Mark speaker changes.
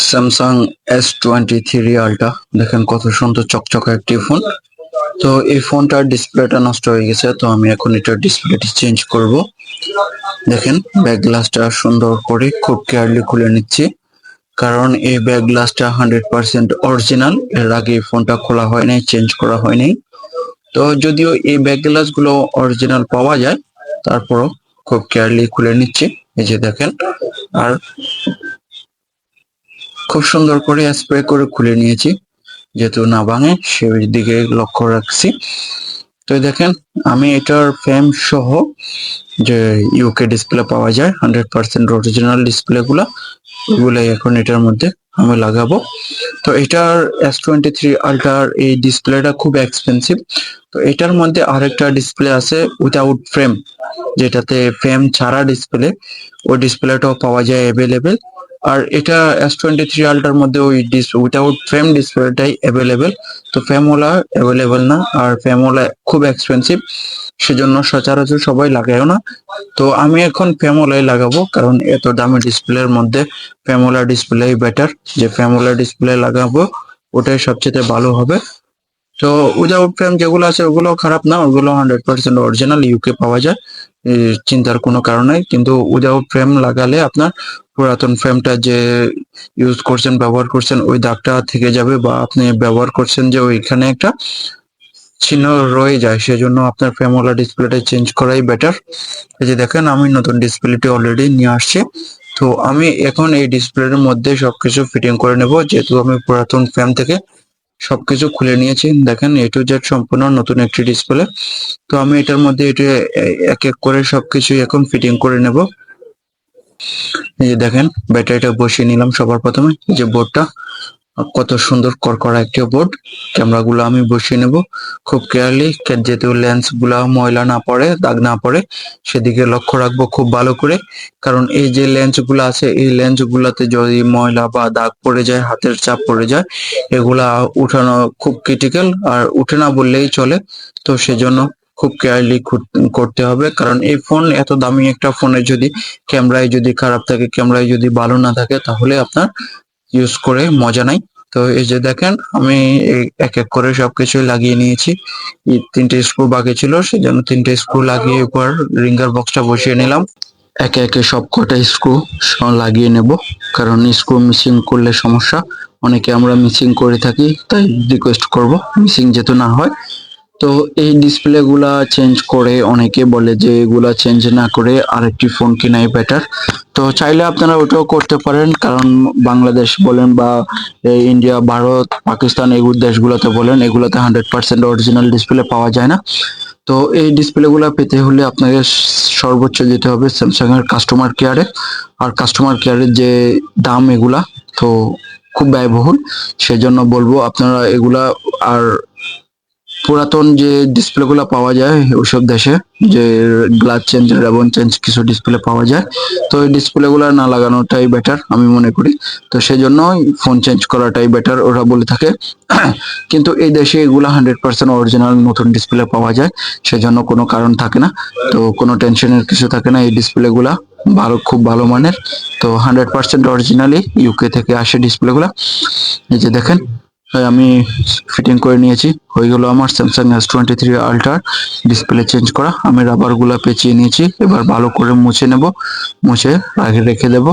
Speaker 1: Samsung S23 ultra, দেখেন কত সুন্দর চকচকে একটি ফোন। তো এই ফোনটার ডিসপ্লেটা নষ্ট হয়ে গেছে, তো আমি এখন এটার ডিসপ্লেটি চেঞ্জ করব। দেখেন ব্যাক গ্লাসটা সুন্দর করে খুব কেয়ারলি খুলে নিচ্ছি, কারণ এই ব্যাক গ্লাসটা 100% অরিজিনাল। এর আগে এই ফোনটা খোলা হয় নাই, চেঞ্জ করা হয় নাই। তো যদিও এই ব্যাক গ্লাস গুলো অরিজিনাল পাওয়া যায়, তারপরও খুব কেয়ারলি খুলে নিচ্ছি। এই যে দেখেন, আর খুব সুন্দর করে স্প্রে করে খুলে নিয়েছি, যেহেতু না ভাঙে সেই দিকে লক্ষ্য রাখছি। তো দেখেন, আমি এটার ফ্রেম সহ যে ইউকে ডিসপ্লে পাওয়া যায় 100% অরিজিনাল ডিসপ্লে গুলা, ওগুলাই এখন এটার মধ্যে আমি লাগাবো। তো এটার S23 আলট্রার এই ডিসপ্লেটা খুব এক্সপেন্সিভ। তো এটার মধ্যে আরেকটা ডিসপ্লে আছে উইথাউট ফ্রেম, যেটাতে ফ্রেম ছাড়া ডিসপ্লে, ওই ডিসপ্লেটাও পাওয়া যায় অ্যাভেলেবেল। আর এটা S23 আলট্রার মধ্যে ওই উইথাউট ফ্রেম ডিসপ্লেটাই অ্যাভেলেবেল। তো ফ্রেমওয়ালা অ্যাভেলেবেল না, আর ফ্রেমওয়ালা খুব এক্সপেন্সিভ, সেজন্য সচরাচর সবাই লাগায়ও না। তো আমি এখন ফ্রেমওয়ালাই লাগাবো, কারণ এত দামি ডিসপ্লের মধ্যে ফ্রেমওয়ালা ডিসপ্লে বেটার। যে ফ্রেমওয়ালা ডিসপ্লে লাগাবো ওটাই সবচেয়ে ভালো হবে। তো উইদাউট ফ্রেম যেগুলো আছে ওগুলো খারাপ না, ওগুলো 100% অরিজিনাল ইউকে পাওয়া যায়, চিন্তার কোনো কারণ নাই। কিন্তু উইদাউট ফ্রেম লাগালে আপনার পুরাতন ফ্রেমটা যে ইউজ করছেন, ব্যবহার করছেন, ওই দাগটা থেকে যাবে, বা আপনি ব্যবহার করছেন যে ওইখানে একটা চিহ্ন রয়ে যায়, সেজন্য আপনার ফ্রেমওয়ালা ডিসপ্লেটা চেঞ্জ করাই বেটার। এই যে দেখেন, আমি নতুন ডিসপ্লেটি অলরেডি নিয়ে আসছি। তো আমি এখন এই ডিসপ্লের মধ্যে সবকিছু ফিটিং করে নেব, যেহেতু আমি পুরাতন ফ্রেম থেকে সবকিছু খুলে নিয়েছি। দেখেন A to Z সম্পূর্ণ নতুন একটি ডিসপ্লে। তো আমি এটার মধ্যে এটা এক এক করে সবকিছু এখন ফিটিং করে নেব। এই যে দেখেন, ব্যাটারিটা বসিয়ে নিলাম সবার প্রথমে। এই যে বোর্ডটা, কত সুন্দর করকরা একটি বোর্ড। ক্যামেরাগুলো আমি বসিয়ে নেব খুব কেয়ারলি, যেহেতু লেন্স গুলা ময়লা না পড়ে, দাগ না পড়ে, সেদিকে লক্ষ্য রাখবো খুব ভালো করে। কারণ এই যে লেন্স গুলো আছে, এই লেন্স গুলাতে যদি ময়লা বা দাগ পড়ে যায়, হাতের চাপ পড়ে যায়, এগুলা উঠানো খুব ক্রিটিক্যাল, আর উঠে না বললেই চলে। তো সেজন্য খুব কেয়ারলি করতে হবে, কারণ এই ফোন এত দামি একটা ফোনে যদি ক্যামেরায় যদি খারাপ থাকে, ক্যামেরায় যদি ভালো না থাকে, তাহলে আপনার ইউজ করে মজা নাই। তো এই যে দেখেন, আমি এক এক করে সবকিছু লাগিয়ে নিয়েছি। এই তিনটে স্ক্রু বাকি ছিল, সেজন্য তিনটে স্ক্রু লাগিয়ে উপর রিঙ্গার বক্সটা বসিয়ে নিলাম। একে একে সব কটা স্ক্রু লাগিয়ে নেব, কারণ স্ক্রু মিসিং করলে সমস্যা। অনেকে আমরা মিসিং করে থাকি, তাই রিকোয়েস্ট করব মিসিং যেহেতু না হয়। তো এই ডিসপ্লে গুলা চেঞ্জ করে, অনেকে বলে যে এগুলা চেঞ্জ না করে আরেকটি ফোন কেনাই বেটার। তো চাইলে আপনারা ওটাও করতে পারেন, কারণ বাংলাদেশ বলেন বা ইন্ডিয়া, ভারত, পাকিস্তান, এগুলো দেশগুলোতে বলেন, এগুলোতে 100% অরিজিনাল ডিসপ্লে পাওয়া যায় না। তো এই ডিসপ্লে গুলা পেতে হলে আপনাকে সর্বোচ্চ যেতে হবে স্যামসাং এর কাস্টমার কেয়ারে। আর কাস্টমার কেয়ারের যে দাম, এগুলা তো খুব ব্যয়বহুল, সেজন্য বলবো আপনারা এগুলা। আর পুরাতন যে ডিসপ্লে গুলা পাওয়া যায় ওইসব দেশে, যে গ্লাস চেঞ্জ, রেবন চেঞ্জ কিছু ডিসপ্লে পাওয়া যায়, তো এই ডিসপ্লে গুলা না লাগানোটাই বেটার আমি মনে করি। তো সেই জন্য ফোন চেঞ্জ করাটাই বেটার ওরা বলে থাকে। কিন্তু এই দেশে এগুলা 100% অরিজিনাল নতুন ডিসপ্লে পাওয়া যায়, সেজন্য কোনো কারণ থাকে না। তো কোনো টেনশনের কিছু থাকে না, এই ডিসপ্লে গুলা ভালো, খুব ভালো মানের। তো 100% অরিজিনালি ইউকে থেকে আসে ডিসপ্লে গুলা। এই যে দেখেন, আমি ফিটিং করে নিয়েছি, হয়ে গেল আমার স্যামসাং S23 আলট্রার ডিসপ্লে চেঞ্জ করা। আমি রাবার গুলা পেঁচিয়ে নিয়েছি, এবার ভালো করে মুছে নেব, মুছে আগে রেখে দেব।